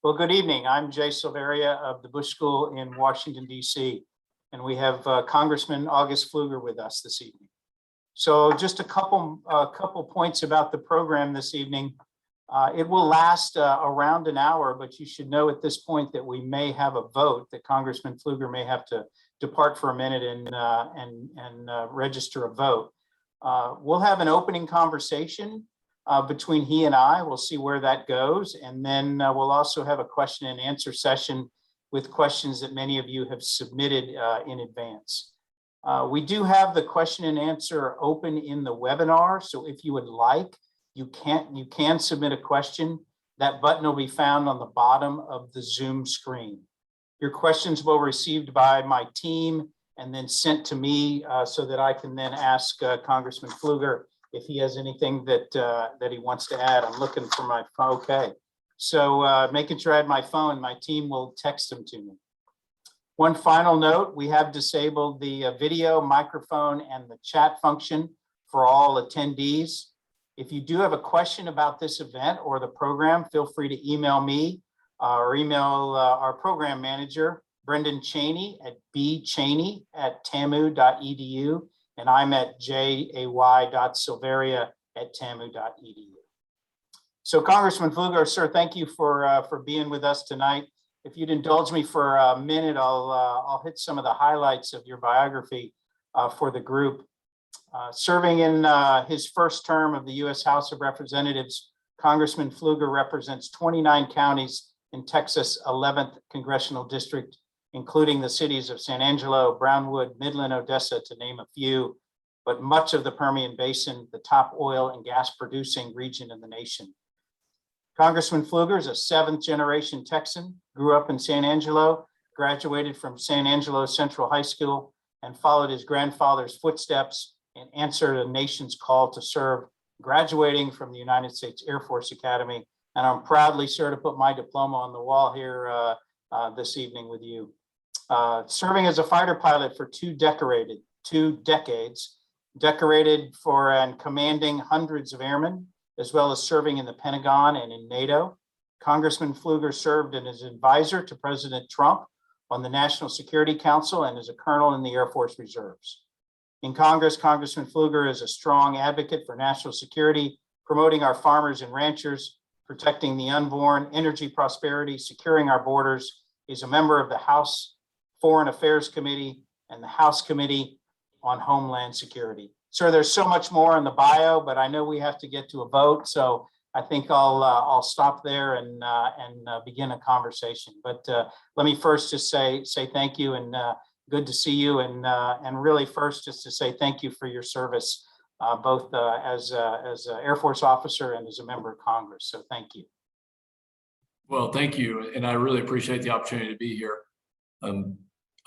Well, good evening. I'm Jay Silveria of the Bush School in Washington, D.C., and we have Congressman August Pfluger with us this evening. So just a couple points about the program this evening. It will last around an hour, but you should know at this point that we may have a vote, that Congressman Pfluger may have to depart for a minute and register a vote. We'll have an opening conversation between he and I. We'll see where that goes. And then we'll also have a question and answer session with questions that many of you have submitted in advance. We do have the question and answer open in the webinar. So if you would like, you can submit a question. That button will be found on the bottom of the Zoom screen. Your questions will be received by my team and then sent to me so that I can then ask Congressman Pfluger if he has anything that he wants to add. I'm looking for my phone. Okay, so making sure I had my phone, my team will text them to me. One final note, we have disabled the video, microphone, and the chat function for all attendees. If you do have a question about this event or the program, feel free to email me or email our program manager, Brendan Cheney at bcheney@tamu.edu, and I'm at jay.silveria@tamu.edu. So Congressman Pfluger, sir, thank you for being with us tonight. If you'd indulge me for a minute, I'll hit some of the highlights of your biography for the group. Serving in his first term of the U.S. House of Representatives, Congressman Pfluger represents 29 counties in Texas' 11th Congressional District, including the cities of San Angelo, Brownwood, Midland, Odessa, to name a few, but much of the Permian Basin, the top oil and gas producing region in the nation. Congressman Pfluger is a seventh-generation Texan, grew up in San Angelo, graduated from San Angelo Central High School, and followed his grandfather's footsteps and answered a nation's call to serve, graduating from the United States Air Force Academy. And I'm proudly, sir, to put my diploma on the wall here this evening with you. Serving as a fighter pilot for two decades, decorated for and commanding hundreds of airmen, as well as serving in the Pentagon and in NATO. Congressman Pfluger served as an advisor to President Trump on the National Security Council and as a colonel in the Air Force Reserves. In Congress, Congressman Pfluger is a strong advocate for national security, promoting our farmers and ranchers, protecting the unborn, energy prosperity, securing our borders. He's a member of the House Foreign Affairs Committee and the House Committee on Homeland Security. Sir, there's so much more in the bio, but I know we have to get to a vote, so I think I'll stop there and begin a conversation. But let me first just say thank you and good to see you, and really first just to say thank you for your service, both as an Air Force officer and as a member of Congress. So thank you. Well, thank you, and I really appreciate the opportunity to be here.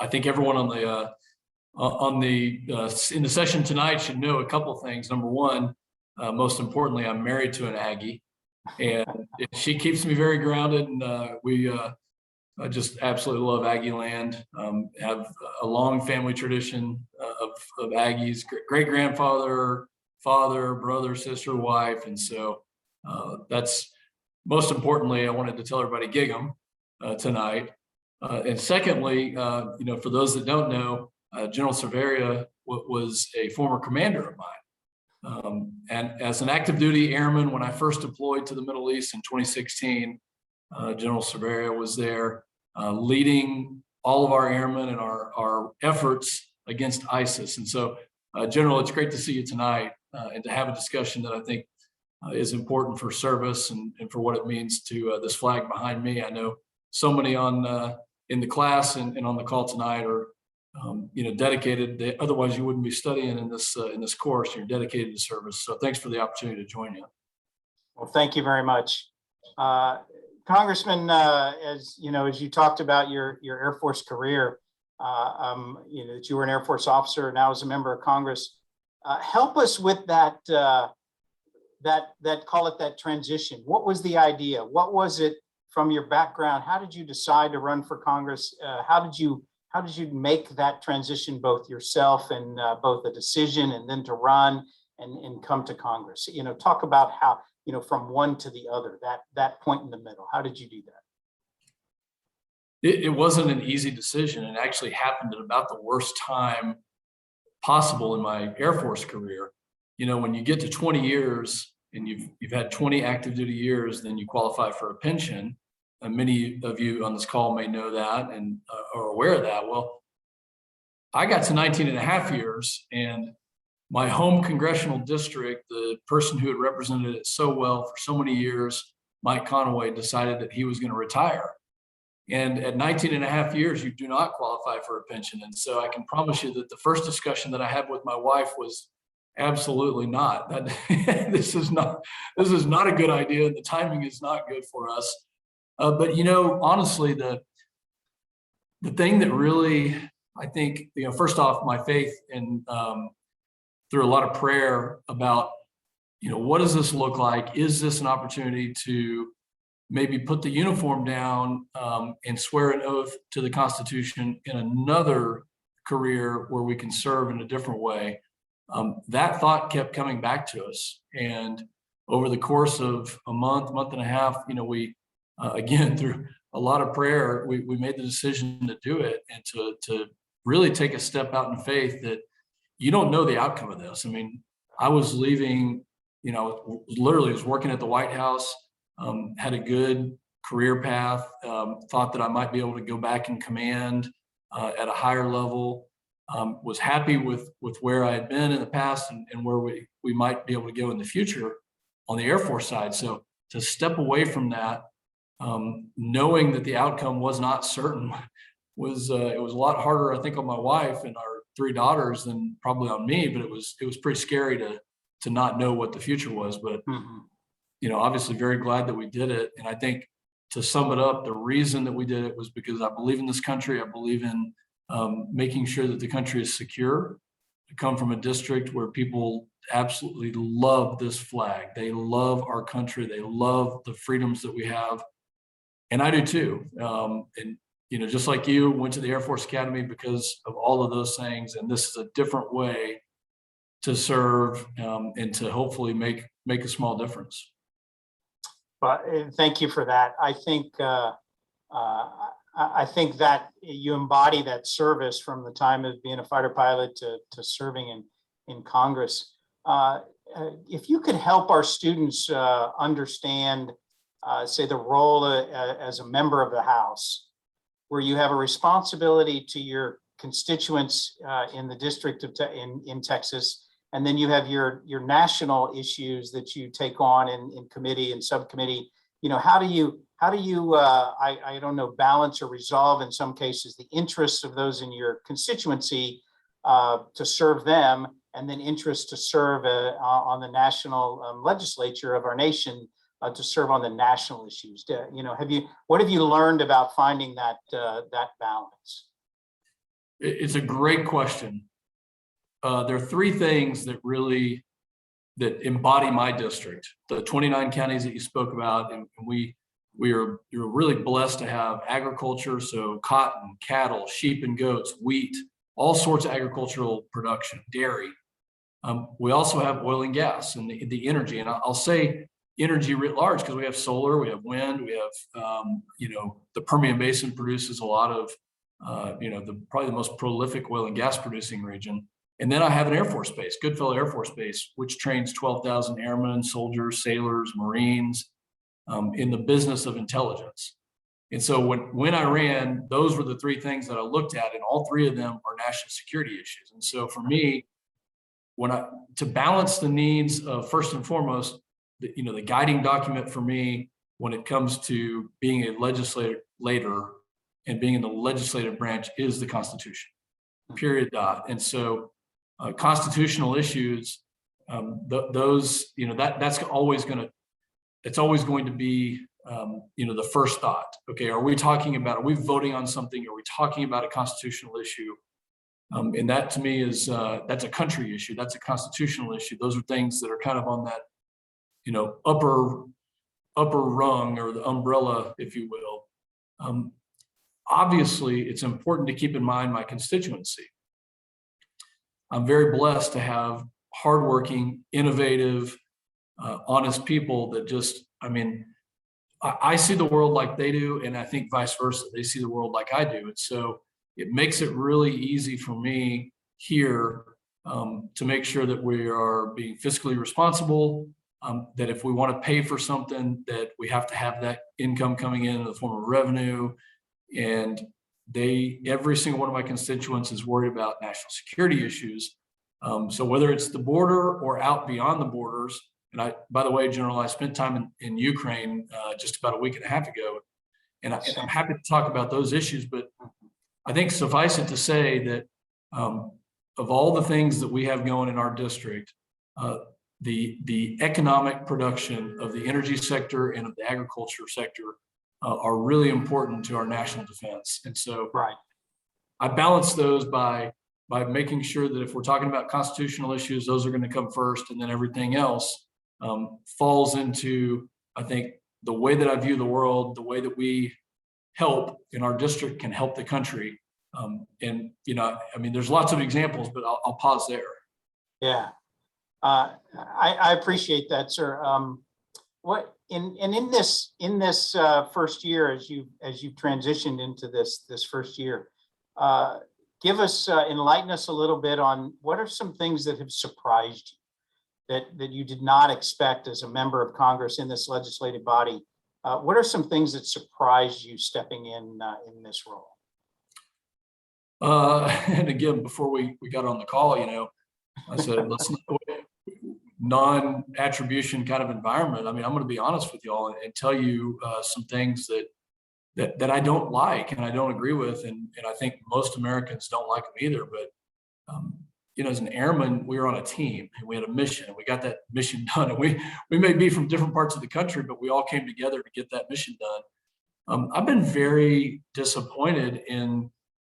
I think everyone in the session tonight should know a couple of things. Number one, most importantly, I'm married to an Aggie, and she keeps me very grounded, and I just absolutely love Aggie land. Have a long family tradition of Aggies, great grandfather, father, brother, sister, wife. And so that's most importantly, I wanted to tell everybody gig 'em tonight. And secondly, for those that don't know, General Silveria was a former commander of mine. And as an active duty airman, when I first deployed to the Middle East in 2016, General Silveria was there leading all of our airmen and our efforts against ISIS. And so, General, it's great to see you tonight and to have a discussion that I think is important for service and for what it means to this flag behind me. I know so many in the class and on the call tonight are dedicated. Otherwise, you wouldn't be studying in this course. You're dedicated to service. So thanks for the opportunity to join you. Well, thank you very much. Congressman, as you talked about your Air Force career, that you were an Air Force officer, now as a member of Congress. Help us with that call it that transition. What was the idea? What was it from your background? How did you decide to run for Congress? How did you make that transition, both yourself and both the decision and then to run and come to Congress? Talk about how, from one to the other, that point in the middle. How did you do that? it wasn't an easy decision. It actually happened at about the worst time possible in my Air Force career. You know, when you get to 20 years and you've had 20 active duty years, then you qualify for a pension. And many of you on this call may know that and are aware of that. Well, I got to 19 and a half years, and my home congressional district, the person who had represented it so well for so many years, Mike Conaway, decided that he was going to retire. And at 19 and a half years, you do not qualify for a pension. And so I can promise you that the first discussion that I had with my wife was absolutely not. This is not a good idea. The timing is not good for us. But, you know, honestly, the thing that really, I think, you know, first off, my faith and through a lot of prayer about, you know, what does this look like? Is this an opportunity to maybe put the uniform down and swear an oath to the Constitution in another career where we can serve in a different way? That thought kept coming back to us. And over the course of a month and a half, you know, we, again, through a lot of prayer, we made the decision to do it and to really take a step out in faith that you don't know the outcome of this. I mean, I was leaving, you know, literally was working at the White House, had a good career path, thought that I might be able to go back in command at a higher level, was happy with where I had been in the past and where we might be able to go in the future on the Air Force side. So to step away from that, knowing that the outcome was not certain, was it was a lot harder, I think, on my wife and our 3 daughters than probably on me. But it was pretty scary to not know what the future was. But you know, obviously, very glad that we did it. And I think, to sum it up, the reason that we did it was because I believe in this country. I believe in making sure that the country is secure. I come from a district where people absolutely love this flag. They love our country. They love the freedoms that we have. And I do too. And, you know, just like you, went to the Air Force Academy because of all of those things. And this is a different way to serve and to hopefully make a small difference. Well, thank you for that. I think that you embody that service from the time of being a fighter pilot to serving in Congress. If you could help our students understand, say, the role as a member of the House, where you have a responsibility to your constituents in the district in Texas, and then you have your national issues that you take on in committee and subcommittee. You know, how do you I don't know, balance or resolve in some cases the interests of those in your constituency to serve them, and then interests to serve on the national legislature of our nation to serve on the national issues? You know, what have you learned about finding that balance? It's a great question. There are 3 things that embody my district, the 29 counties that you spoke about. And you're really blessed to have agriculture. So cotton, cattle, sheep and goats, wheat, all sorts of agricultural production, dairy. We also have oil and gas and the energy. And I'll say energy writ large because we have solar, we have wind, we have, you know, the Permian Basin produces a lot of, you know, probably the most prolific oil and gas producing region. And then I have an Air Force Base, Goodfellow Air Force Base, which trains 12,000 airmen, soldiers, sailors, Marines in the business of intelligence. And so when I ran, those were the 3 things that I looked at, and all 3 of them are national security issues. And so for me, to balance the needs of, first and foremost, the guiding document for me when it comes to being a legislator and being in the legislative branch is the Constitution, period. And so constitutional issues, those, you know, that's always going to be, you know, the first thought. Okay, are we voting on something? Are we talking about a constitutional issue? And that to me is, that's a country issue. That's a constitutional issue. Those are things that are kind of on that, you know, upper rung or the umbrella, if you will. Obviously, it's important to keep in mind my constituency. I'm very blessed to have hardworking, innovative, honest people that just, I mean, I see the world like they do, and I think vice versa. They see the world like I do. And so it makes it really easy for me here to make sure that we are being fiscally responsible, that if we want to pay for something, that we have to have that income coming in the form of revenue. And every single one of my constituents is worried about national security issues. So whether it's the border or out beyond the borders, and by the way, General, I spent time in Ukraine just about a week and a half ago, and I'm happy to talk about those issues. But I think suffice it to say that of all the things that we have going in our district, the economic production of the energy sector and of the agriculture sector are really important to our national defense. And so I balance those by making sure that if we're talking about constitutional issues, those are going to come first, and then everything else falls into, I think, the way that I view the world, the way that we help in our district can help the country. And, I mean, there's lots of examples, but I'll pause there. Yeah, I appreciate that, sir. What in this first year, as you've transitioned into this first year, give us enlighten us a little bit on what are some things that have surprised you that you did not expect as a member of Congress in this legislative body. What are some things that surprised you stepping in this role? And again, before we got on the call, I said, let's non-attribution kind of environment. I mean, I'm going to be honest with y'all and tell you some things that I don't like and I don't agree with. And I think most Americans don't like them either. But, as an airman, we were on a team and we had a mission and we got that mission done. And we may be from different parts of the country, but we all came together to get that mission done. I've been very disappointed in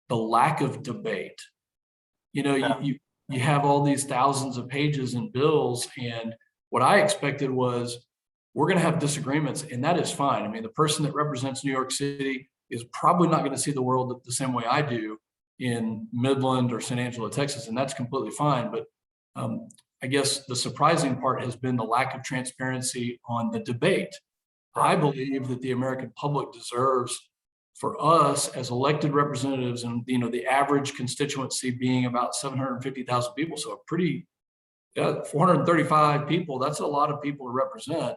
the lack of debate. You have all these thousands of pages and bills, and what I expected was we're going to have disagreements, and that is fine. I mean, the person that represents New York City is probably not going to see the world the same way I do in Midland or San Angelo, Texas, and that's completely fine. But I guess the surprising part has been the lack of transparency on the debate. I believe that the American public deserves, for us as elected representatives, and the average constituency being about 750,000 people, so a pretty 435 people, that's a lot of people to represent.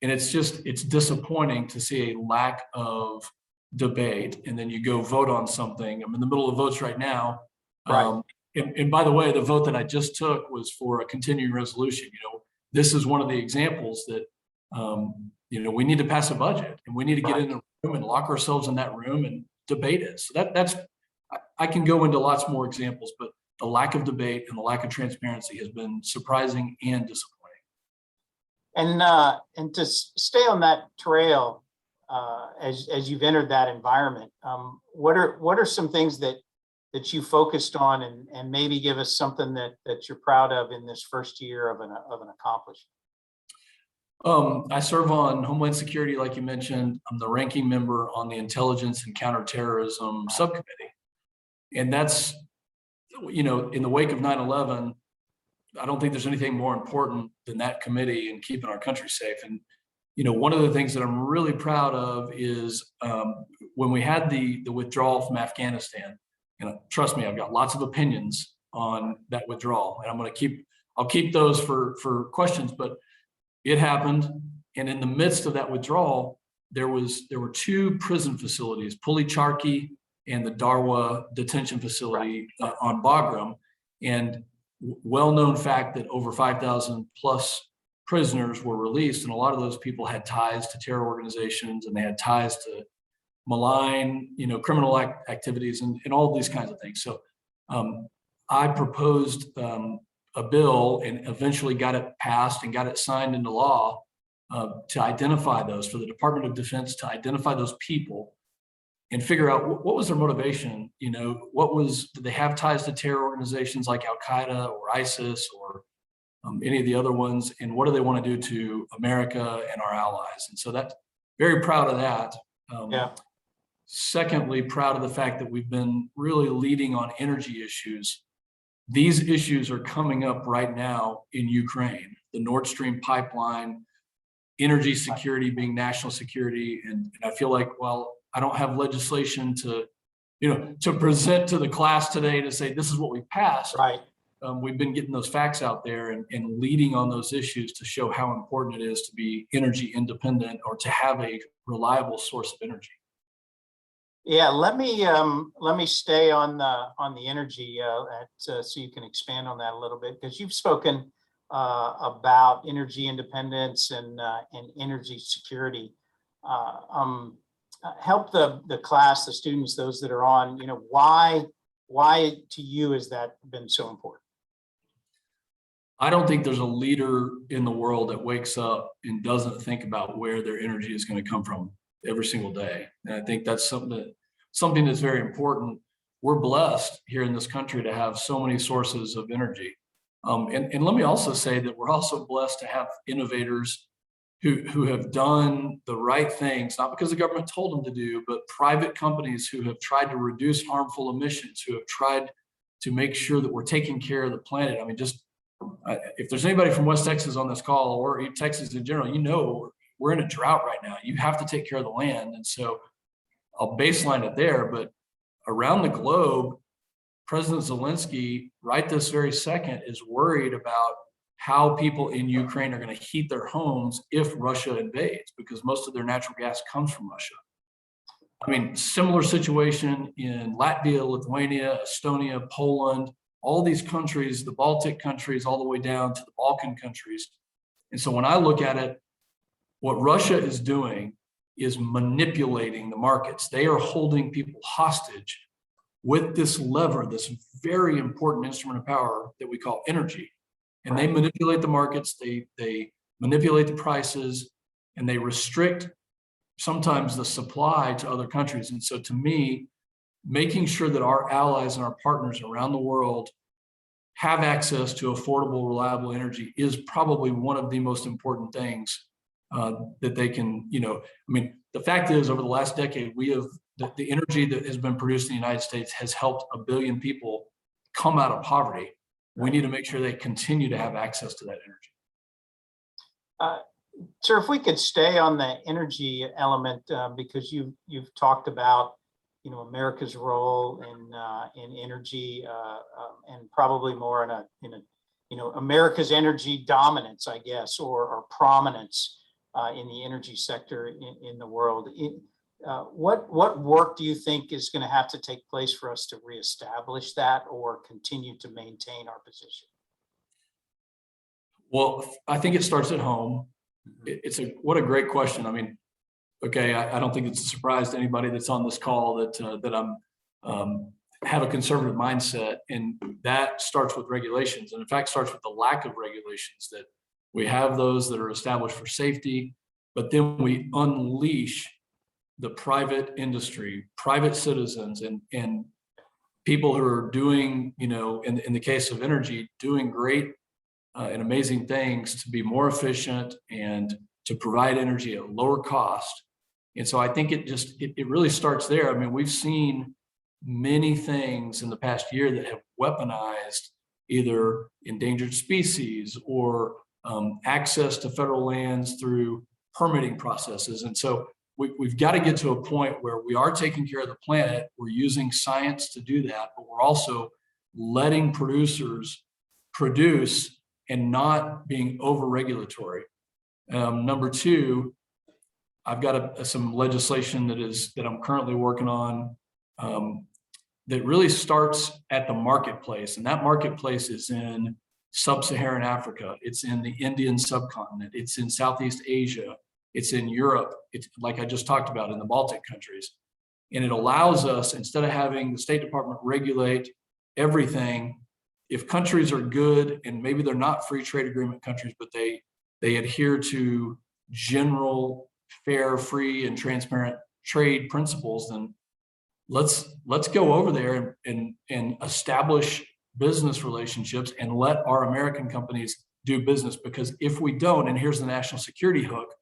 And it's disappointing to see a lack of debate, and then you go vote on something. I'm in the middle of votes right now. And by the way, the vote that I just took was for a continuing resolution. This is one of the examples that we need to pass a budget, and we need to get in the room and lock ourselves in that room and debate it. So that's I can go into lots more examples, but the lack of debate and the lack of transparency has been surprising and disappointing. And to stay on that trail, as you've entered that environment, what are some things that you focused on, and maybe give us something that you're proud of in this first year of an accomplishment? I serve on Homeland Security, like you mentioned. I'm the ranking member on the Intelligence and Counterterrorism Subcommittee. And that's, in the wake of 9/11, I don't think there's anything more important than that committee and keeping our country safe. And, one of the things that I'm really proud of is when we had the withdrawal from Afghanistan, trust me, I've got lots of opinions on that withdrawal, and I'll keep those for questions, but it happened. And in the midst of that withdrawal, there were two prison facilities, Pulicharki and the Darwa detention facility on Bagram. And well-known fact that over 5,000 plus prisoners were released. And a lot of those people had ties to terror organizations, and they had ties to malign, criminal activities and all these kinds of things. So I proposed a bill and eventually got it passed and got it signed into law to identify those, for the Department of Defense to identify those people and figure out what was their motivation. Did they have ties to terror organizations like Al-Qaeda or ISIS or any of the other ones, and what do they want to do to America and our allies? And so that's very proud of that. Secondly, proud of the fact that we've been really leading on energy issues. These issues are coming up right now in Ukraine. The Nord Stream pipeline, energy security being national security. And I feel like, well, I don't have legislation to, to present to the class today to say, this is what we passed. Right. We've been getting those facts out there and leading on those issues to show how important it is to be energy independent or to have a reliable source of energy. Yeah, let me stay on the energy so you can expand on that a little bit, because you've spoken about energy independence and energy security. Help the class, the students, those that are on. Why to you has that been so important? I don't think there's a leader in the world that wakes up and doesn't think about where their energy is going to come from every single day. And I think that's something that's very important. We're blessed here in this country to have so many sources of energy. And let me also say that we're also blessed to have innovators who have done the right things, not because the government told them to do, but private companies who have tried to reduce harmful emissions, who have tried to make sure that we're taking care of the planet. I mean, if there's anybody from West Texas on this call, or Texas in general, we're in a drought right now. You have to take care of the land. And so I'll baseline it there, but around the globe, President Zelensky, right this very second, is worried about how people in Ukraine are going to heat their homes if Russia invades, because most of their natural gas comes from Russia. I mean, similar situation in Latvia, Lithuania, Estonia, Poland, all these countries, the Baltic countries, all the way down to the Balkan countries. And so when I look at it, what Russia is doing is manipulating the markets. They are holding people hostage with this lever, this very important instrument of power that we call energy. And they manipulate the markets, they manipulate the prices, and they restrict sometimes the supply to other countries. And so to me, making sure that our allies and our partners around the world have access to affordable, reliable energy is probably one of the most important things that they can, the fact is, over the last decade, the energy that has been produced in the United States has helped 1 billion people come out of poverty. We need to make sure they continue to have access to that energy. Sir, if we could stay on the energy element, because you've talked about America's role in energy, and probably more in a America's energy dominance, I guess, or prominence in the energy sector in the world. What work do you think is going to have to take place for us to reestablish that or continue to maintain our position? Well, I think it starts at home. What a great question. I mean, okay, I don't think it's a surprise to anybody that's on this call that I'm have a conservative mindset, and that starts with regulations, and in fact starts with the lack of regulations. That we have those that are established for safety, but then we unleash the private industry, private citizens, and people who are doing, in the case of energy, doing great and amazing things to be more efficient and to provide energy at lower cost. And so I think it really starts there. I mean, we've seen many things in the past year that have weaponized either endangered species or access to federal lands through permitting processes. And so we've got to get to a point where we are taking care of the planet. We're using science to do that, but we're also letting producers produce and not being over-regulatory. Number two, I've got some legislation that I'm currently working on that really starts at the marketplace, and that marketplace is in sub-Saharan Africa, it's in the Indian subcontinent, it's in Southeast Asia, it's in Europe, it's like I just talked about in the Baltic countries. And it allows us, instead of having the State Department regulate everything, if countries are good and maybe they're not free trade agreement countries, but they adhere to general, fair, free, and transparent trade principles, then let's go over there and establish business relationships and let our American companies do business. Because if we don't, and here's the national security hook,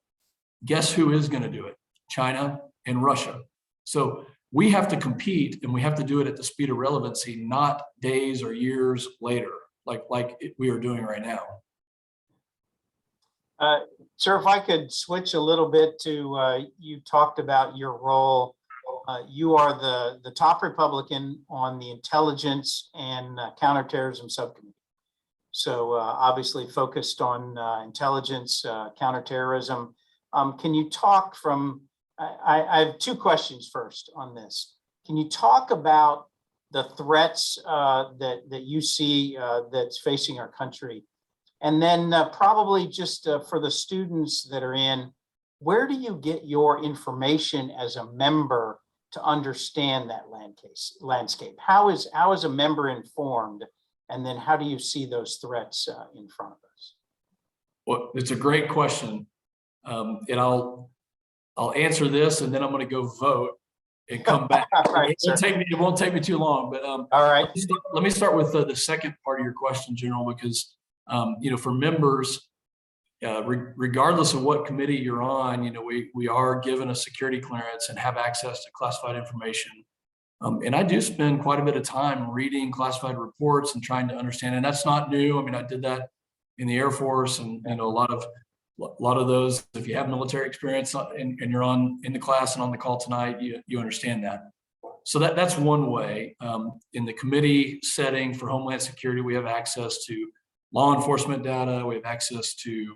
guess who is going to do it? China and Russia. So we have to compete, and we have to do it at the speed of relevancy, not days or years later, like we are doing right now. Sir, if I could switch a little bit to, you talked about your role. You are the top Republican on the Intelligence and Counterterrorism Subcommittee. So obviously focused on intelligence, counterterrorism. Can you talk from, I have two questions first on this. Can you talk about the threats that you see that's facing our country? And then probably just for the students that are in, where do you get your information as a member to understand that landscape? How is a member informed? And then how do you see those threats in front of us? Well, it's a great question. And I'll answer this, and then I'm going to go vote and come back. Right, it won't take me too long, but all right. Let me start with the second part of your question, General, because for members, regardless of what committee you're on, we are given a security clearance and have access to classified information. And I do spend quite a bit of time reading classified reports and trying to understand, and that's not new. I mean, I did that in the Air Force, and a lot of those, if you have military experience and you're in the class and on the call tonight, you understand that. So that's one way. In the committee setting for Homeland Security, we have access to law enforcement data. We have access to,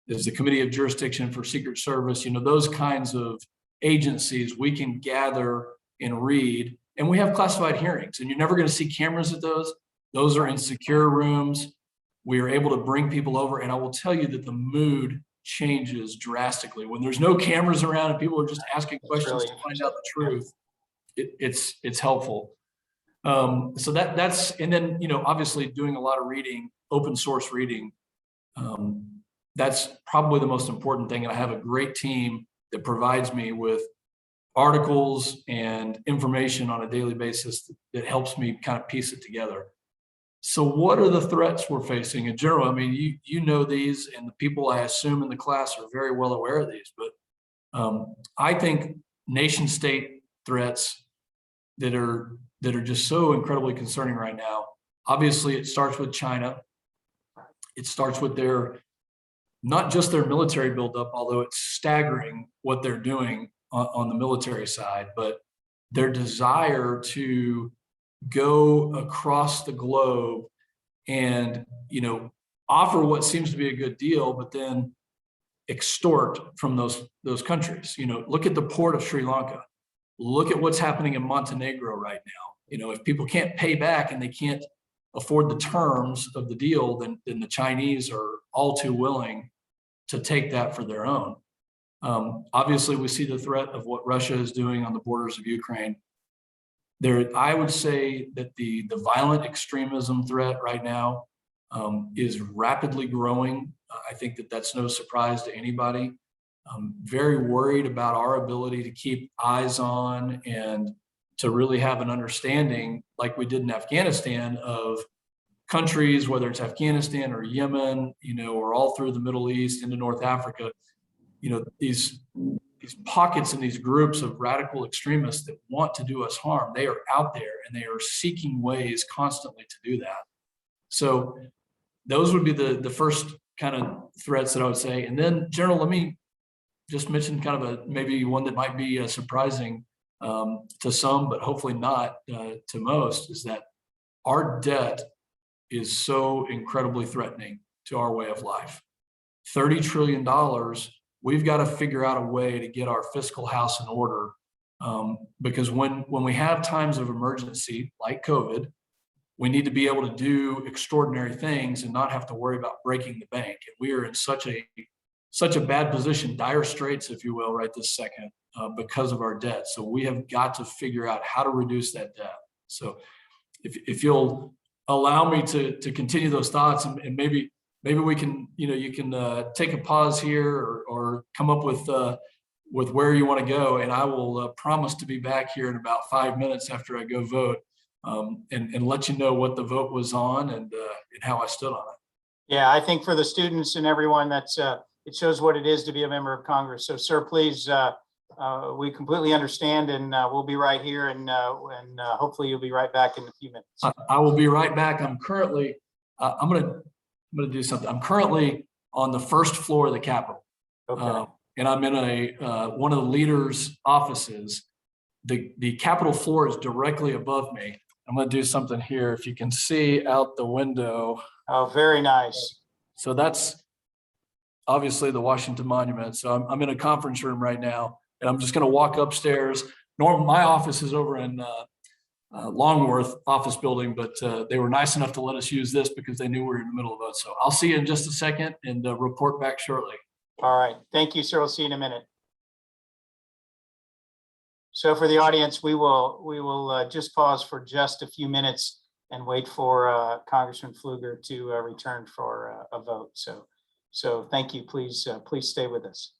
there's the Committee of Jurisdiction for Secret Service, those kinds of agencies we can gather and read. And we have classified hearings, and you're never going to see cameras at those. Those are in secure rooms. We are able to bring people over, and I will tell you that the mood changes drastically when there's no cameras around and people are just asking questions to find out the truth. It's helpful. So that's, and then obviously doing a lot of reading, open source reading. That's probably the most important thing, and I have a great team that provides me with articles and information on a daily basis that helps me kind of piece it together. So what are the threats we're facing in general? I mean, you know these, and the people I assume in the class are very well aware of these, but I think nation state threats that are just so incredibly concerning right now. Obviously, it starts with China. It starts with not just their military buildup, although it's staggering what they're doing on the military side, but their desire to go across the globe and offer what seems to be a good deal, but then extort from those countries. Look at the port of Sri Lanka. Look at what's happening in Montenegro right now. If people can't pay back and they can't afford the terms of the deal, then the Chinese are all too willing to take that for their own. Obviously, we see the threat of what Russia is doing on the borders of Ukraine. I would say that the violent extremism threat right now is rapidly growing. I think that's no surprise to anybody. I'm very worried about our ability to keep eyes on and to really have an understanding, like we did in Afghanistan, of countries, whether it's Afghanistan or Yemen, or all through the Middle East into North Africa. These pockets and these groups of radical extremists that want to do us harm, they are out there and they are seeking ways constantly to do that. So those would be the first kind of threats that I would say. And then, General, let me just mention kind of maybe one that might be surprising to some, but hopefully not to most, is that our debt is so incredibly threatening to our way of life. $30 trillion. We've got to figure out a way to get our fiscal house in order, because when we have times of emergency like COVID, we need to be able to do extraordinary things and not have to worry about breaking the bank. And we are in such a bad position, dire straits, if you will, right this second, because of our debt. So we have got to figure out how to reduce that debt. So if you'll allow me to continue those thoughts, and maybe we can, you can take a pause here or come up with where you want to go, and I will promise to be back here in about 5 minutes after I go vote, and let you know what the vote was on and how I stood on it. Yeah, I think for the students and everyone, it shows what it is to be a member of Congress. So, sir, please, we completely understand, and we'll be right here, and hopefully you'll be right back in a few minutes. I will be right back. I'm currently, I'm going to do something. I'm currently on the first floor of the Capitol. Okay. And I'm in one of the leaders' offices. The Capitol floor is directly above me. I'm going to do something here. If you can see out the window. Oh, very nice. So that's obviously the Washington Monument. So I'm in a conference room right now, and I'm just going to walk upstairs. My office is over in Longworth office building, but they were nice enough to let us use this because they knew we were in the middle of it. So I'll see you in just a second and report back shortly. All right. Thank you, sir. We'll see you in a minute. So for the audience, we will just pause for just a few minutes and wait for Congressman Pfluger to return for a vote. So thank you. Please stay with us.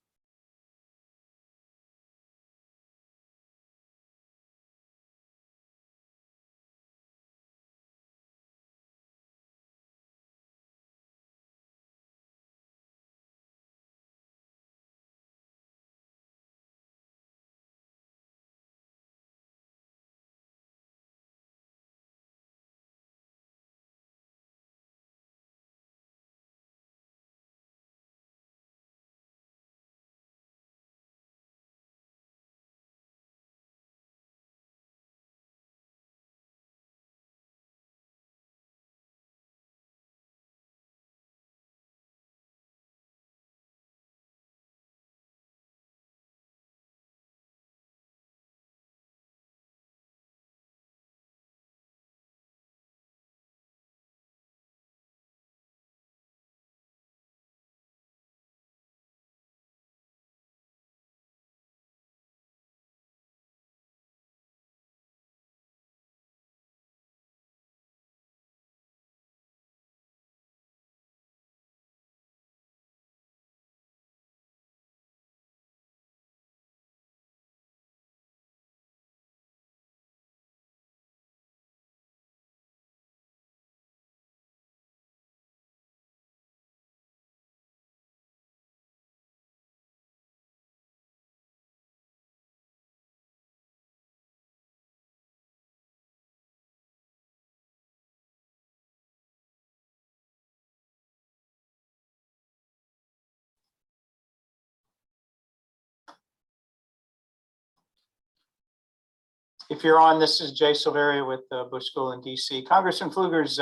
If you're on, this is Jay Silveria with Bush School in DC. Congressman Pfluger's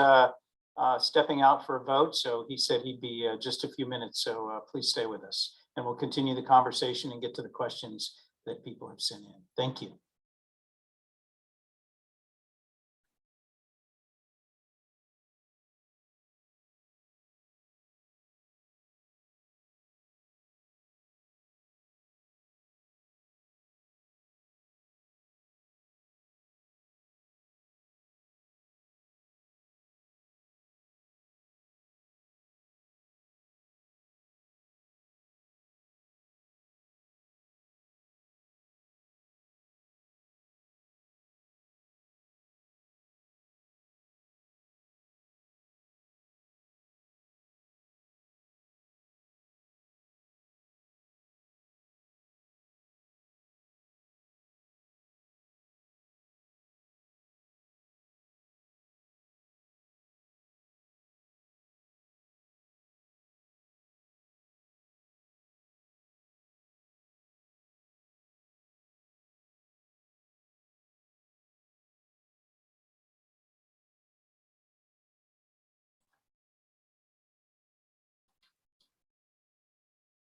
stepping out for a vote, so he said he'd be just a few minutes. So please stay with us, and we'll continue the conversation and get to the questions that people have sent in. Thank you.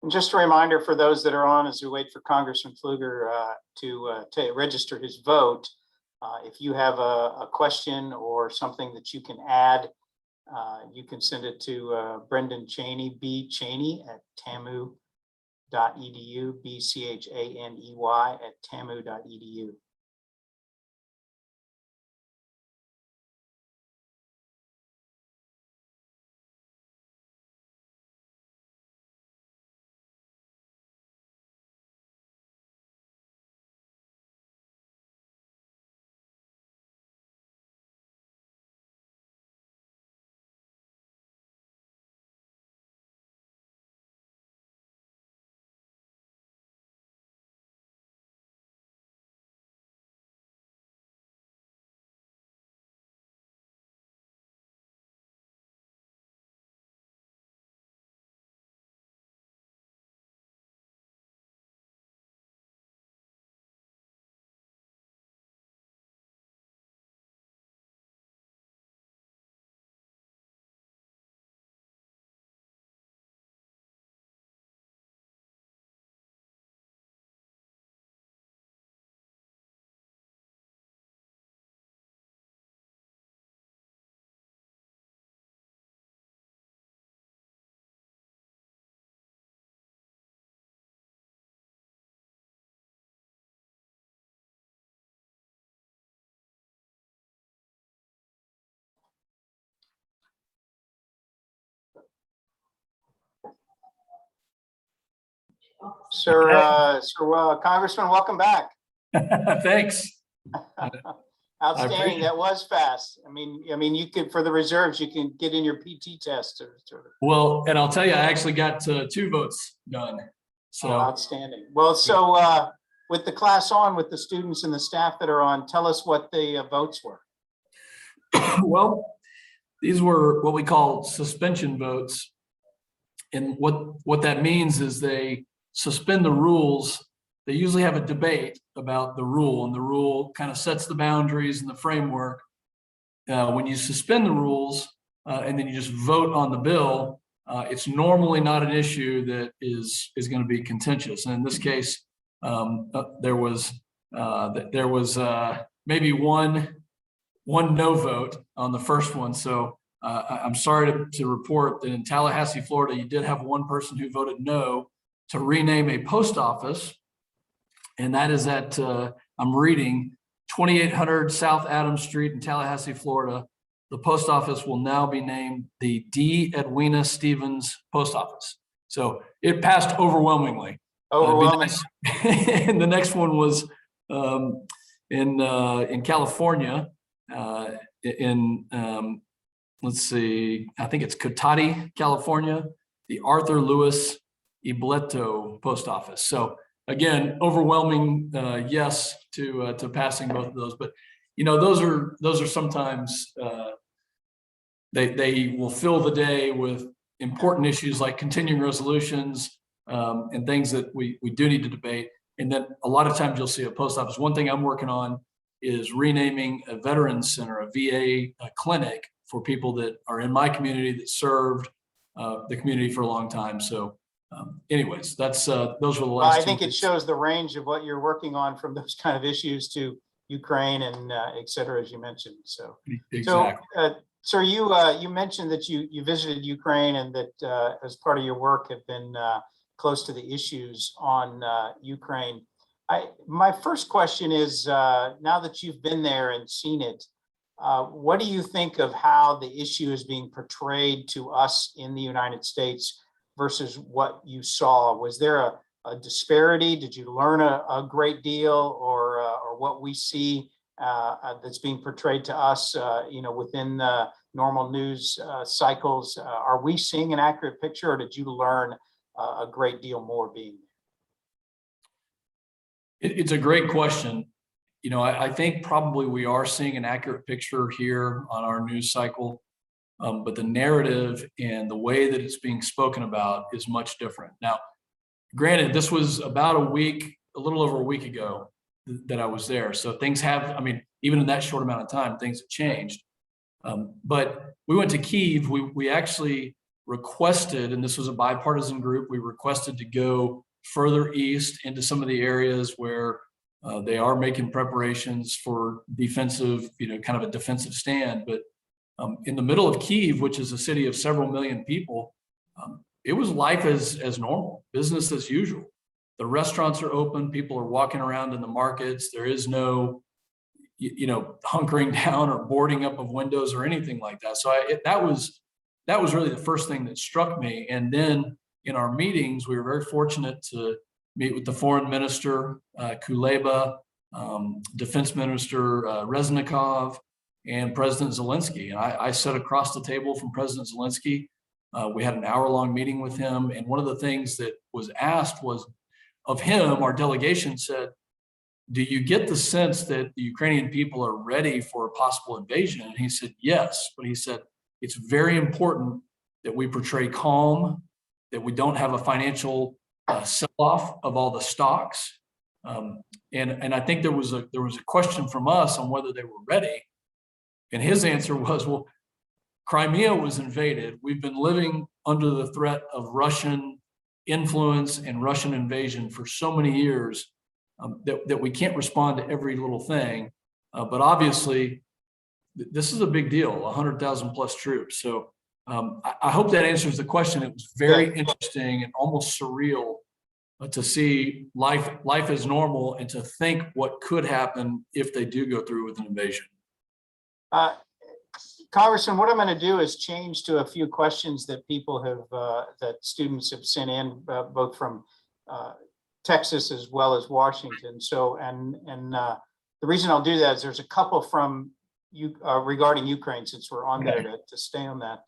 And just a reminder for those that are on as we wait for Congressman Pfluger to register his vote, if you have a question or something that you can add, you can send it to Brendan Cheney, bchaney@tamu.edu, bchaney@tamu.edu. Congressman, welcome back. Thanks. Outstanding. That was fast. I mean, you could, for the reserves, you can get in your PT test. Well, and I'll tell you, I actually got 2 votes done. So outstanding. Well, with the class on, with the students and the staff that are on, tell us what the votes were. Well, these were what we call suspension votes. And what that means is they suspend the rules. They usually have a debate about the rule, and the rule kind of sets the boundaries and the framework. When you suspend the rules and then you just vote on the bill, it's normally not an issue that is going to be contentious. And in this case, there was maybe one no vote on the first one. So I'm sorry to report that in Tallahassee, Florida, you did have one person who voted no to rename a post office. And that is at, I'm reading, 2800 South Adams Street in Tallahassee, Florida. The post office will now be named the D. Edwina Stevens Post Office. So it passed overwhelmingly. Overwhelming. And the next one was in California, let's see, I think it's Cotati, California, the Arthur Lewis Ibleto Post Office. So again, overwhelming yes to passing both of those. But those are sometimes they will fill the day with important issues like continuing resolutions and things that we do need to debate. And then a lot of times you'll see a post office. One thing I'm working on is renaming a veterans center, a VA clinic for people that are in my community that served the community for a long time. So anyways, that's those were the last. I think it shows the range of what you're working on, from those kind of issues to Ukraine and et cetera, as you mentioned. So exactly. So, sir, you mentioned that you visited Ukraine and that as part of your work have been close to the issues on Ukraine. My first question is, now that you've been there and seen it, what do you think of how the issue is being portrayed to us in the United States versus what you saw? Was there a disparity? Did you learn a great deal, or what we see that's being portrayed to us, within the normal news cycles? Are we seeing an accurate picture, or did you learn a great deal more being there? It's a great question. I think probably we are seeing an accurate picture here on our news cycle, but the narrative and the way that it's being spoken about is much different. Now, granted, this was about a little over a week ago that I was there. So things have, even in that short amount of time, things have changed. But we went to Kyiv. We actually requested, and this was a bipartisan group, we requested to go further east into some of the areas where they are making preparations for defensive, kind of a defensive stand. But in the middle of Kyiv, which is a city of several million people, it was life as normal, business as usual. The restaurants are open, people are walking around in the markets. There is no, hunkering down or boarding up of windows or anything like that. So that was really the first thing that struck me. And then in our meetings, we were very fortunate to meet with the foreign minister, Kuleba, defense minister, Reznikov, and President Zelensky. And I sat across the table from President Zelensky. We had an hour-long meeting with him. And one of the things that was asked was of him, our delegation said, do you get the sense that the Ukrainian people are ready for a possible invasion? And he said, yes. But he said, it's very important that we portray calm, that we don't have a financial sell-off of all the stocks. And I think there was a question from us on whether they were ready. And his answer was, well, Crimea was invaded. We've been living under the threat of Russian influence and Russian invasion for so many years that we can't respond to every little thing. But obviously, this is a big deal, 100,000 plus troops. So I hope that answers the question. It was very interesting and almost surreal to see life as normal and to think what could happen if they do go through with an invasion. Congressman, what I'm going to do is change to a few questions that people have, that students have sent in, both from Texas as well as Washington. So, the reason I'll do that is there's a couple from you regarding Ukraine, since we're on there to stay on that,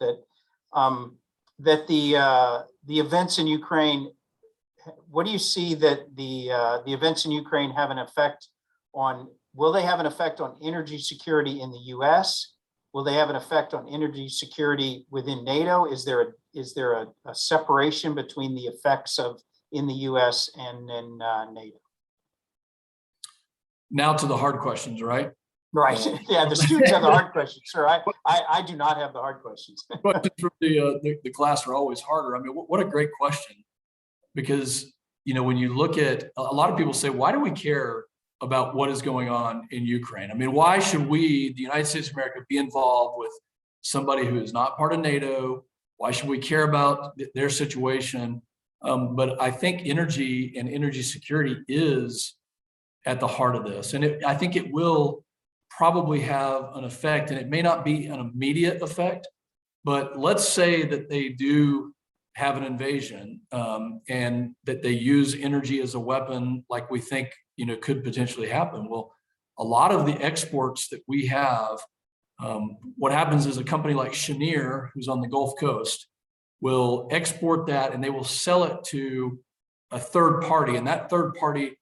that the events in Ukraine, what do you see that the events in Ukraine have an effect on? Will they have an effect on energy security in the U.S.? Will they have an effect on energy security within NATO? Is there a separation between the effects in the U.S. and in NATO? Now to the hard questions, right? Right. Yeah, the students have the hard questions, sir. I do not have the hard questions. Questions from the class are always harder. I mean, what a great question. Because, when you look at, a lot of people say, why do we care about what is going on in Ukraine? I mean, why should we, the United States of America, be involved with somebody who is not part of NATO? Why should we care about their situation? But I think energy and energy security is at the heart of this. And I think it will probably have an effect, and it may not be an immediate effect, but let's say that they do have an invasion and that they use energy as a weapon, like we think, could potentially happen. Well, a lot of the exports that we have, what happens is a company like Cheniere, who's on the Gulf Coast, will export that and they will sell it to a third party. And that third party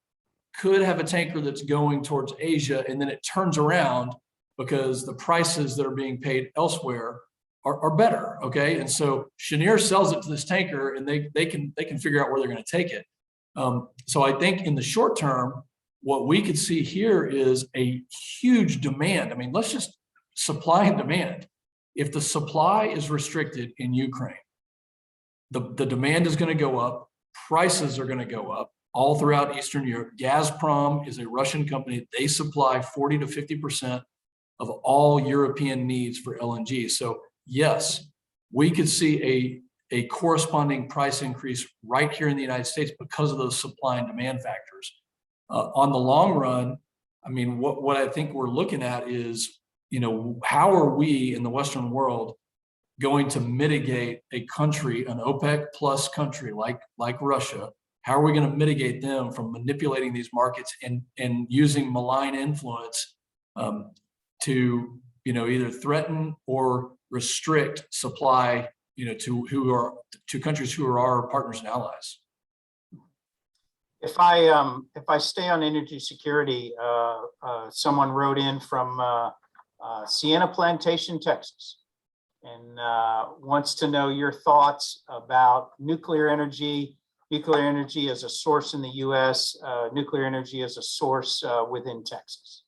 could have a tanker that's going towards Asia, and then it turns around because the prices that are being paid elsewhere are better. Okay. And so Cheniere sells it to this tanker and they can figure out where they're going to take it. So I think in the short term, what we could see here is a huge demand. I mean, let's just supply and demand. If the supply is restricted in Ukraine, the demand is going to go up, prices are going to go up all throughout Eastern Europe. Gazprom is a Russian company. They supply 40 to 50% of all European needs for LNG. So yes, we could see a corresponding price increase right here in the United States because of those supply and demand factors. On the long run, I mean, what I think we're looking at is, how are we in the Western world going to mitigate a country, an OPEC plus country like Russia? How are we going to mitigate them from manipulating these markets and using malign influence to, either threaten or restrict supply, to countries who are our partners and allies? If I stay on energy security, someone wrote in from Sienna Plantation, Texas, and wants to know your thoughts about nuclear energy as a source in the U.S., nuclear energy as a source within Texas.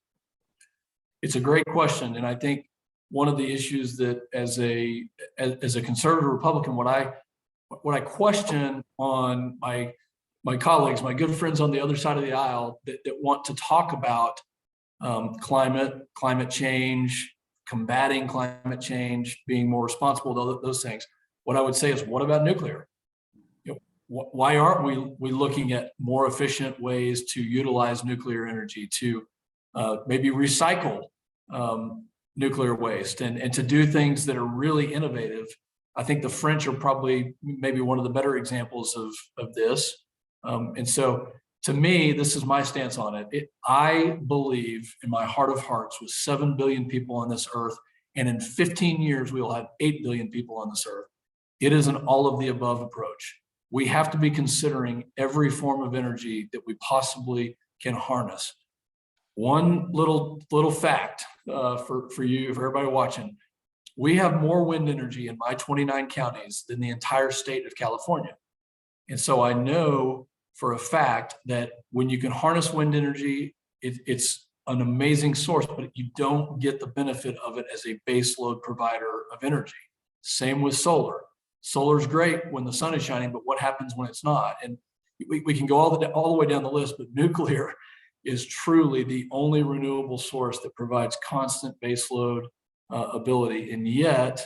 It's a great question, and I think one of the issues that, as a conservative Republican, what I question on my colleagues, my good friends on the other side of the aisle that want to talk about climate change, combating climate change, being more responsible, those things. What I would say is, what about nuclear? Why aren't we looking at more efficient ways to utilize nuclear energy, to maybe recycle nuclear waste and to do things that are really innovative? I think the French are probably maybe one of the better examples of this. And so to me, this is my stance on it. I believe in my heart of hearts, with 7 billion people on this earth, and in 15 years, we will have 8 billion people on this earth. It is an all of the above approach. We have to be considering every form of energy that we possibly can harness. One little fact for you, for everybody watching: we have more wind energy in my 29 counties than the entire state of California. And so I know for a fact that when you can harness wind energy, it's an amazing source, but you don't get the benefit of it as a base load provider of energy. Same with solar. Solar is great when the sun is shining, but what happens when it's not? And we can go all the way down the list, but nuclear is truly the only renewable source that provides constant base load ability. And yet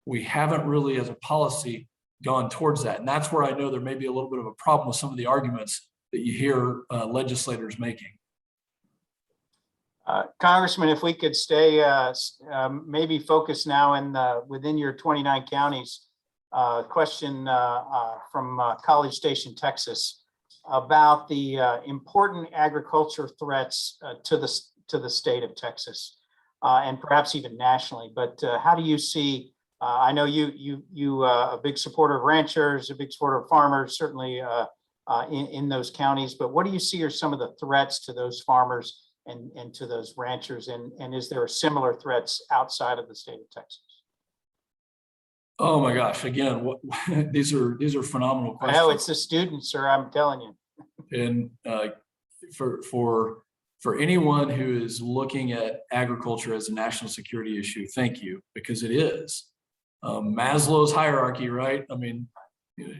we haven't really, as a policy, gone towards that. And that's where I know there may be a little bit of a problem with some of the arguments that you hear legislators making. Congressman, if we could stay maybe focus now within your 29 counties. Question from College Station, Texas. about the important agriculture threats to the state of Texas, and perhaps even nationally. But how do you see? I know you a big supporter of ranchers, a big supporter of farmers, certainly in those counties. But what do you see are some of the threats to those farmers and to those ranchers? And is there similar threats outside of the state of Texas? Oh my gosh! Again, these are phenomenal questions. I know it's the students, sir. I'm telling you. And for anyone who is looking at agriculture as a national security issue, thank you, because it is. Maslow's hierarchy, right? I mean,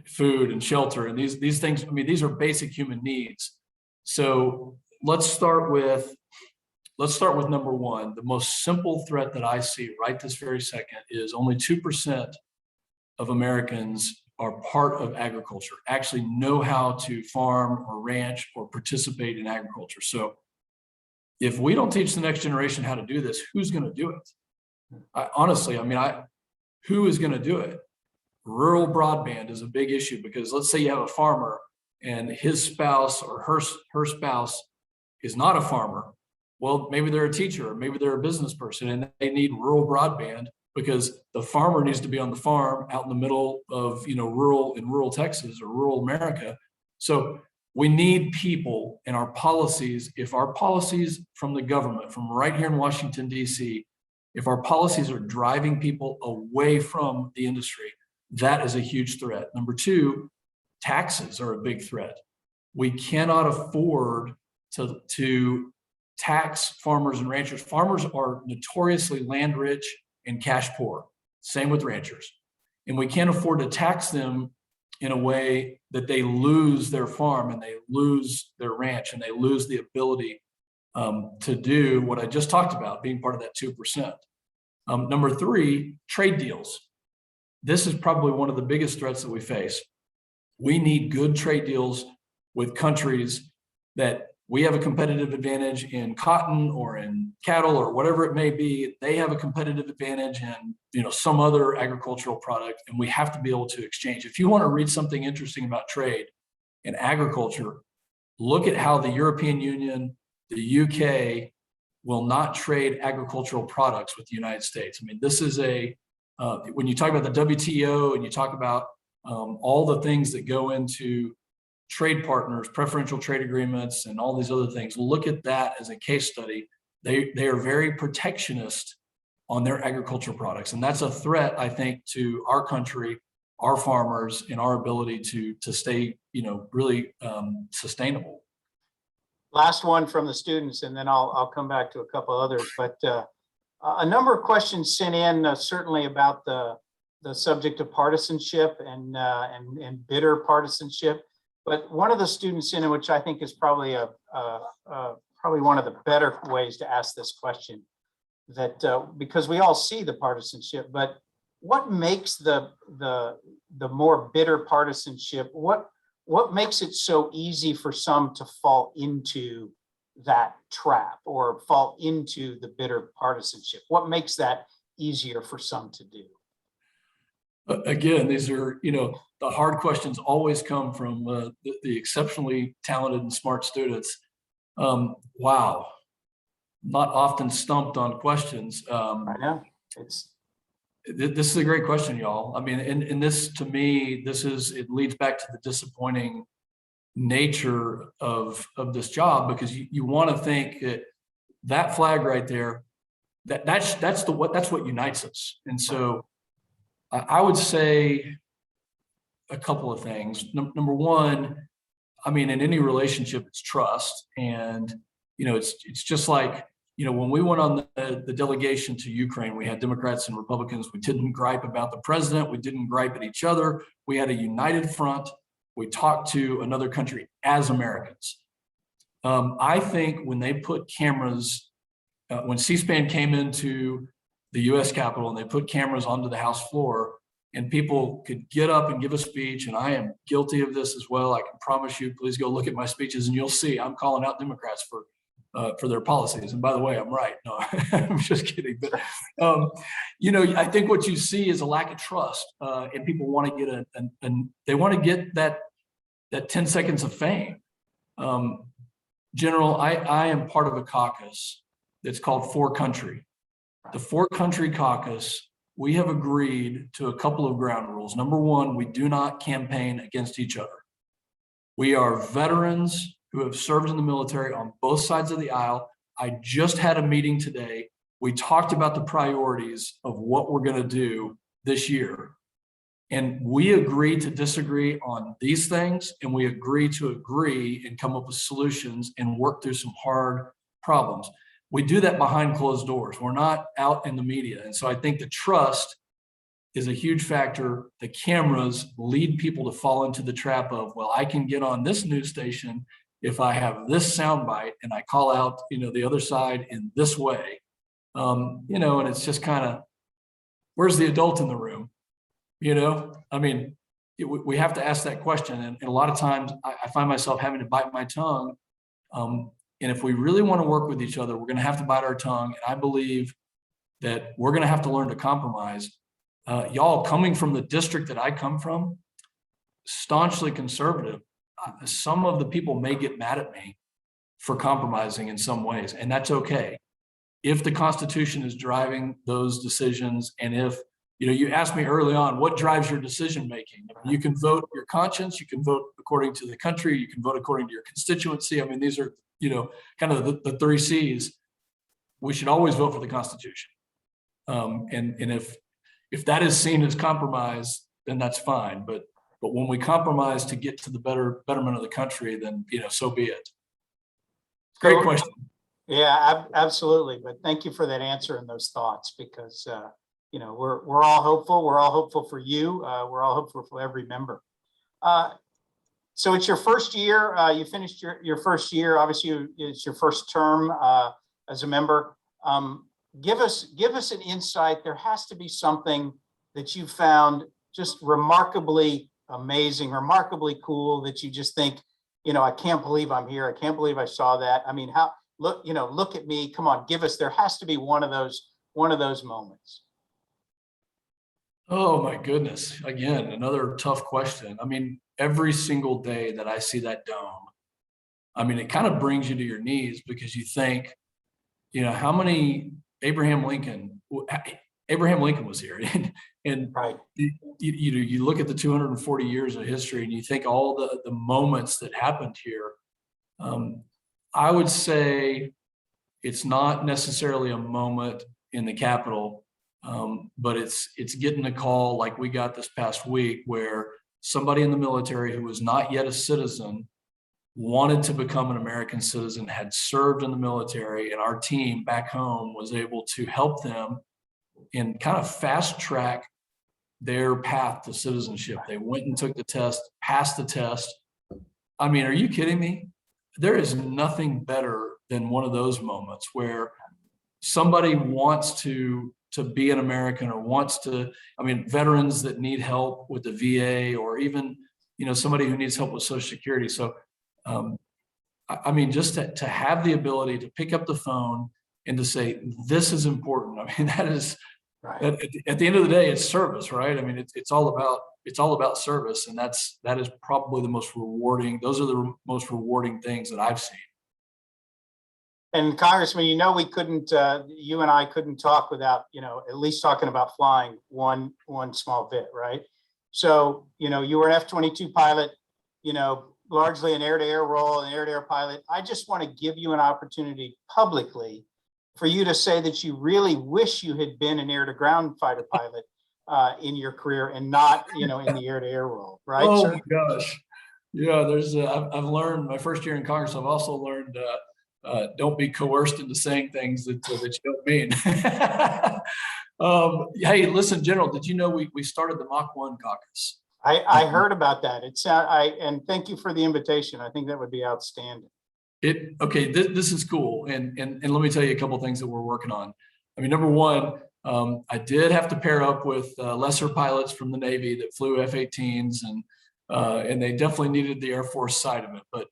food and shelter and these things. I mean, these are basic human needs. So let's start with number one. The most simple threat that I see right this very second is only 2% of Americans are part of agriculture, actually know how to farm or ranch or participate in agriculture. So if we don't teach the next generation how to do this, who's going to do it? Honestly, who is going to do it? Rural broadband is a big issue, because let's say you have a farmer and his spouse or her spouse is not a farmer. Well, maybe they're a teacher, or maybe they're a business person, and they need rural broadband because the farmer needs to be on the farm out in the middle of rural Texas or rural America. So we need people in our policies. If our policies from the government, from right here in Washington, D.C., if our policies are driving people away from the industry, that is a huge threat. Number two, taxes are a big threat. We cannot afford to tax farmers and ranchers. Farmers are notoriously land rich and cash poor. Same with ranchers. And we can't afford to tax them in a way that they lose their farm and they lose their ranch and they lose the ability to do what I just talked about, being part of that 2%. Number three, trade deals. This is probably one of the biggest threats that we face. We need good trade deals with countries that we have a competitive advantage in cotton or in cattle or whatever it may be. They have a competitive advantage in some other agricultural product, and we have to be able to exchange. If you want to read something interesting about trade and agriculture, look at how the European Union, the UK will not trade agricultural products with the United States. I mean, this is when you talk about the WTO and you talk about all the things that go into trade partners, preferential trade agreements, and all these other things, look at that as a case study. They are very protectionist on their agricultural products. And that's a threat, I think, to our country, our farmers, and our ability to stay, really sustainable. Last one from the students, and then I'll come back to a couple others. But a number of questions sent in, certainly about the subject of partisanship and bitter partisanship. But one of the students in it, which I think is probably probably one of the better ways to ask this question, that because we all see the partisanship, but what makes the more bitter partisanship? What makes it so easy for some to fall into that trap or fall into the bitter partisanship? What makes that easier for some to do? Again, these are, the hard questions always come from the exceptionally talented and smart students. Wow. Not often stumped on questions. I know. This is a great question, y'all. I mean, and this, to me, it leads back to the disappointing nature of this job, because you want to think that flag right there, that's what unites us. And so I would say a couple of things. Number one, I mean, in any relationship, it's trust. And, it's just like, when we went on the delegation to Ukraine, we had Democrats and Republicans. We didn't gripe about the president. We didn't gripe at each other. We had a united front. We talked to another country as Americans. I think when they put cameras, when C-SPAN came into the US Capitol and they put cameras onto the House floor and people could get up and give a speech, and I am guilty of this as well. I can promise you, please go look at my speeches and you'll see I'm calling out Democrats for their policies. And by the way, I'm right. No, I'm just kidding. But, I think what you see is a lack of trust, and people want to get they want to get that 10 seconds of fame. General, I am part of a caucus that's called For Country. The For Country caucus, we have agreed to a couple of ground rules. Number one, we do not campaign against each other. We are veterans who have served in the military on both sides of the aisle. I just had a meeting today. We talked about the priorities of what we're going to do this year. And we agree to disagree on these things, and we agree to agree and come up with solutions and work through some hard problems. We do that behind closed doors. We're not out in the media. And so I think the trust is a huge factor. The cameras lead people to fall into the trap of, well, I can get on this news station if I have this soundbite and I call out, the other side in this way. And it's just kind of, where's the adult in the room? I mean, we have to ask that question. And a lot of times I find myself having to bite my tongue. And if we really want to work with each other, we're going to have to bite our tongue. And I believe that we're going to have to learn to compromise. Y'all, coming from the district that I come from, staunchly conservative, some of the people may get mad at me for compromising in some ways, and that's okay. If the Constitution is driving those decisions, and if you asked me early on, what drives your decision making? You can vote your conscience, you can vote according to the country, you can vote according to your constituency. I mean, these are, kind of the three C's. We should always vote for the Constitution. And if that is seen as compromise, then that's fine. But when we compromise to get to the betterment of the country, then, so be it. Great question. Yeah, absolutely. But thank you for that answer and those thoughts, because, we're all hopeful. We're all hopeful for you. We're all hopeful for every member. So it's your first year. You finished your first year. Obviously, it's your first term as a member. Give us an insight. There has to be something that you found just remarkably amazing, remarkably cool, that you just think, I can't believe I'm here. I can't believe I saw that. I mean, look at me. Come on, give us. There has to be one of those moments. Oh my goodness. Again, another tough question. I mean, every single day that I see that dome, I mean, it kind of brings you to your knees, because you think, how many Abraham Lincoln was here. and right. You look at the 240 years of history and you think all the moments that happened here. I would say it's not necessarily a moment in the Capitol, but it's getting a call like we got this past week, where somebody in the military who was not yet a citizen wanted to become an American citizen, had served in the military, and our team back home was able to help them and kind of fast track their path to citizenship. They went and took the test, passed the test. I mean, are you kidding me? There is nothing better than one of those moments where somebody wants to be an American, or wants to, veterans that need help with the VA, or even, somebody who needs help with Social Security. So, just to have the ability to pick up the phone and to say, this is important. That is, right. At the end of the day, it's service, right? It's all about service. And that is probably the most rewarding. Those are the most rewarding things that I've seen. And Congressman, we couldn't, you and I couldn't talk without, at least talking about flying one small bit, right? So, you were an F-22 pilot, largely an air-to-air role, an air-to-air pilot. I just want to give you an opportunity publicly for you to say that you really wish you had been an air-to-ground fighter pilot in your career, and not, in the air-to-air role, right? Oh sir? my gosh. Yeah, I've learned my first year in Congress, I've also learned don't be coerced into saying things that you don't mean. Hey, listen, General, did you know we started the Mach 1 caucus? I heard about that. And thank you for the invitation. I think that would be outstanding. This is cool. And let me tell you a couple of things that we're working on. Number one, I did have to pair up with lesser pilots from the Navy that flew F-18s, and they definitely needed the Air Force side of it. But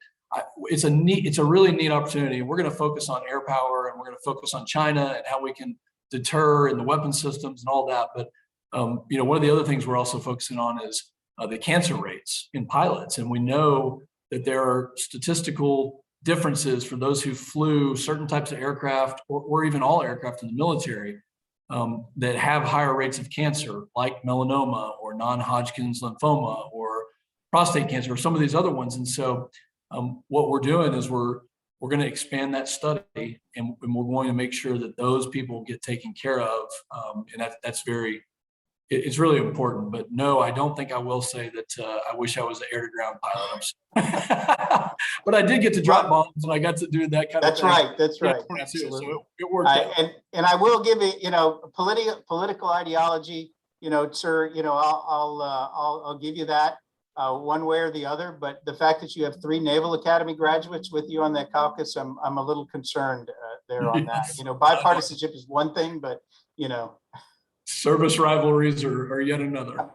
it's a really neat opportunity. We're going to focus on air power, and we're going to focus on China and how we can deter, and the weapon systems and all that. But one of the other things we're also focusing on is the cancer rates in pilots. And we know that there are statistical differences for those who flew certain types of aircraft or even all aircraft in the military that have higher rates of cancer, like melanoma or non-Hodgkin's lymphoma or prostate cancer or some of these other ones. And so what we're doing is we're going to expand that study, and we're going to make sure that those people get taken care of. And it's really important. But no, I don't think I will say that I wish I was an air-to-ground pilot. But I did get to drop bombs, and I got to do that kind of thing. That's right. Absolutely. So it worked out. And I will give you, political ideology, sir, I'll give you that one way or the other. But the fact that you have 3 Naval Academy graduates with you on that caucus, I'm a little concerned there on that. Bipartisanship is one thing, but service rivalries are yet another.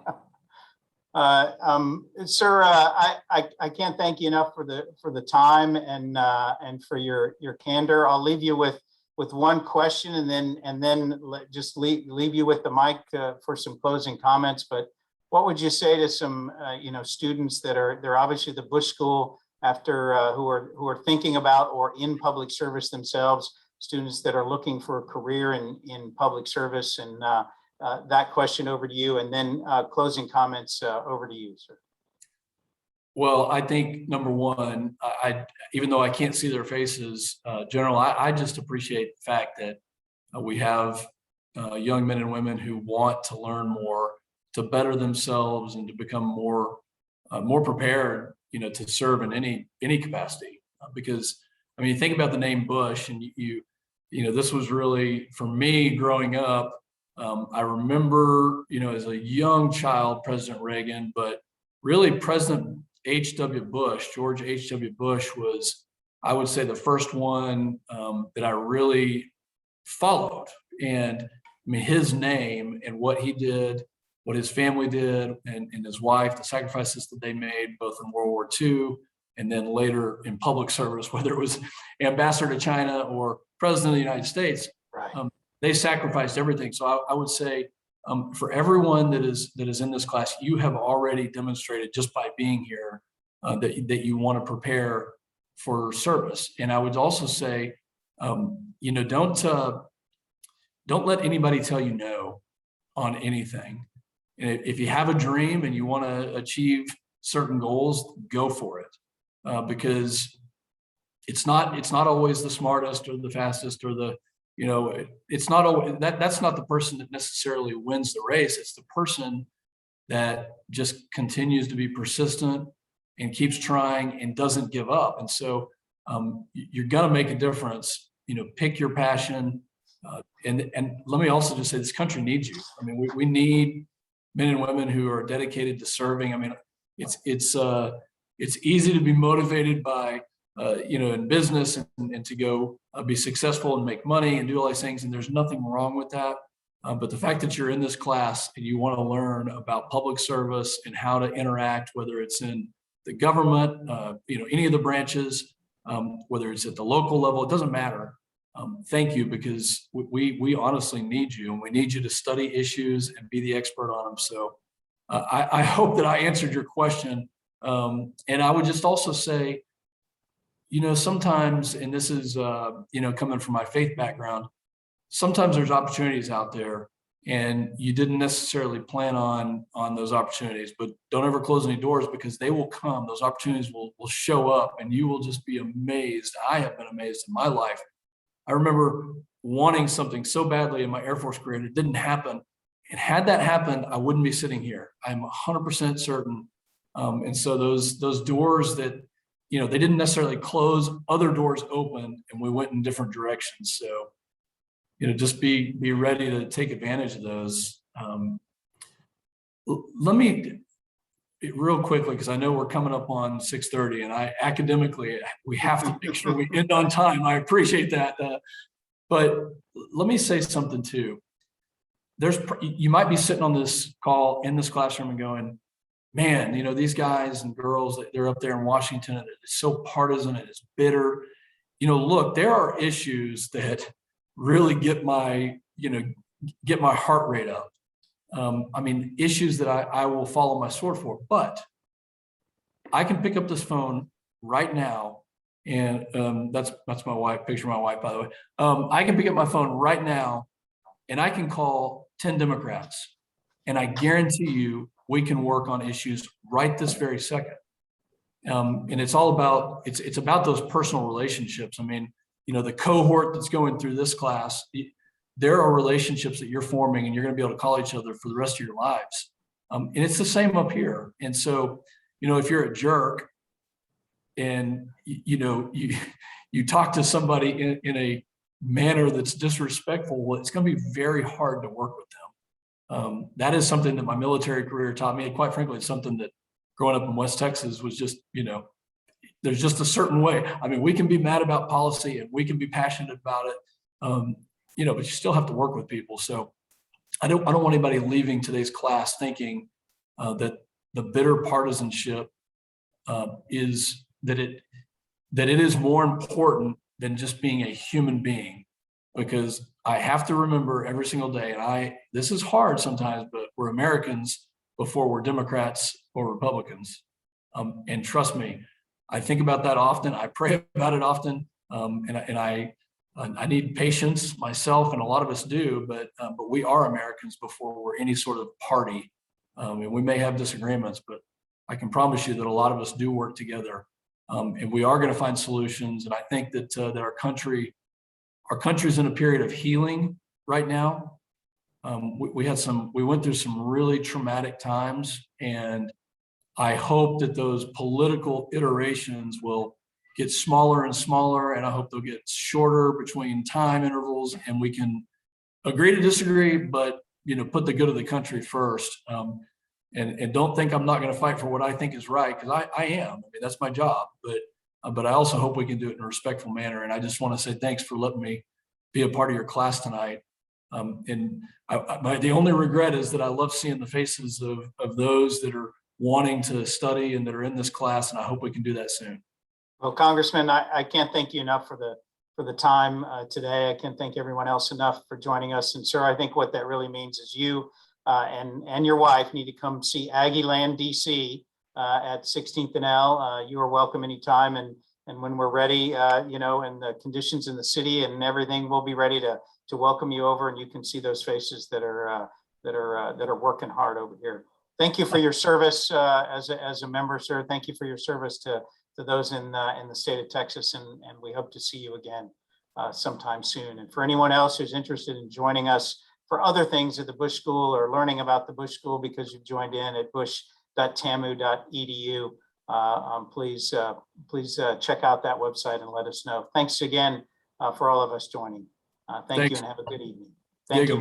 Sir, I can't thank you enough for the time and for your candor. I'll leave you with one question, and then just leave you with the mic for some closing comments. But what would you say to some students they're obviously the Bush School after who are thinking about or in public service themselves, students that are looking for a career in public service, and that question over to you, and then closing comments over to you, sir. Well, I think number one, even though I can't see their faces, General, I just appreciate the fact that we have young men and women who want to learn more, to better themselves, and to become more prepared, to serve in any capacity. Because you think about the name Bush, and this was really, for me growing up. I remember, as a young child, President Reagan, but really President George H.W. Bush was, I would say, the first one that I really followed. And his name and what he did, what his family did, and his wife, the sacrifices that they made, both in World War II and then later in public service, whether it was ambassador to China or president of the United States. Right. They sacrificed everything. So I would say for everyone that is in this class, you have already demonstrated just by being here that you want to prepare for service. And I would also say, don't let anybody tell you no on anything. And if you have a dream and you want to achieve certain goals, go for it, because it's not always the smartest or the fastest or the it's not always that's not the person that necessarily wins the race. It's the person that just continues to be persistent and keeps trying and doesn't give up. And so you're going to make a difference. Pick your passion. And let me also just say, this country needs you. We need men and women who are dedicated to serving. It's easy to be motivated by in business and to go be successful and make money and do all these things. And there's nothing wrong with that. But the fact that you're in this class and you want to learn about public service and how to interact, whether it's in the government, any of the branches, whether it's at the local level, it doesn't matter. Thank you, because we honestly need you, and we need you to study issues and be the expert on them. So I hope that I answered your question. And I would just also say, sometimes, and this is, coming from my faith background, sometimes there's opportunities out there and you didn't necessarily plan on those opportunities, but don't ever close any doors, because they will come. Those opportunities will show up, and you will just be amazed. I have been amazed in my life. I remember wanting something so badly in my Air Force career, and it didn't happen. And had that happened, I wouldn't be sitting here. I'm 100% certain. And so those doors that, they didn't necessarily close, other doors opened, and we went in different directions. So, just be ready to take advantage of those. Let me, real quickly, because I know we're coming up on 6:30, and academically, we have to make sure we end on time. I appreciate that. But let me say something too. You might be sitting on this call in this classroom and going, man, these guys and girls, they're up there in Washington, and it's so partisan and it's bitter. Look, there are issues that really get my heart rate up. I mean, issues that I will follow my sword for, but I can pick up this phone right now, and that's my wife, picture of my wife, by the way. I can pick up my phone right now and I can call 10 Democrats, and I guarantee you we can work on issues right this very second. And it's all about, it's about those personal relationships. I mean, you know, the cohort that's going through this class, there are relationships that you're forming and you're going to be able to call each other for the rest of your lives. And it's the same up here. And so, you know, if you're a jerk and, you know, you talk to somebody in a manner that's disrespectful, well, it's going to be very hard to work with them. That is something that my military career taught me. And quite frankly, it's something that growing up in West Texas was just, you know, there's just a certain way. I mean, we can be mad about policy and we can be passionate about it, you know, but you still have to work with people. So I don't want anybody leaving today's class thinking that the bitter partisanship is that it is more important than just being a human being, because I have to remember every single day, and this is hard sometimes, but we're Americans before we're Democrats or Republicans. And trust me, I think about that often. I pray about it often. And I need patience myself, and a lot of us do, but we are Americans before we're any sort of party. And we may have disagreements, but I can promise you that a lot of us do work together. And we are going to find solutions. And I think that our country's in a period of healing right now. We went through some really traumatic times, and I hope that those political iterations will get smaller and smaller, and I hope they'll get shorter between time intervals, and we can agree to disagree, but, you know, put the good of the country first. And don't think I'm not going to fight for what I think is right, because I am. I mean, that's my job. But I also hope we can do it in a respectful manner. And I just want to say thanks for letting me be a part of your class tonight. And the only regret is that I love seeing the faces of those that are wanting to study and that are in this class, and I hope we can do that soon. Well, Congressman, I can't thank you enough for the time today. I can't thank everyone else enough for joining us. And sir, I think what that really means is you and your wife need to come see Aggie Land DC at 16th and L. You are welcome anytime, and when we're ready, you know, and the conditions in the city and everything, we'll be ready to welcome you over, and you can see those faces that are working hard over here. Thank you for your service as a member, sir. Thank you for your service to those in the state of Texas, and we hope to see you again sometime soon. And for anyone else who's interested in joining us for other things at the Bush School, or learning about the Bush School because you've joined in at bush.tamu.edu, please check out that website and let us know. Thanks again for all of us joining. Thank you, and have a good evening. Thank you.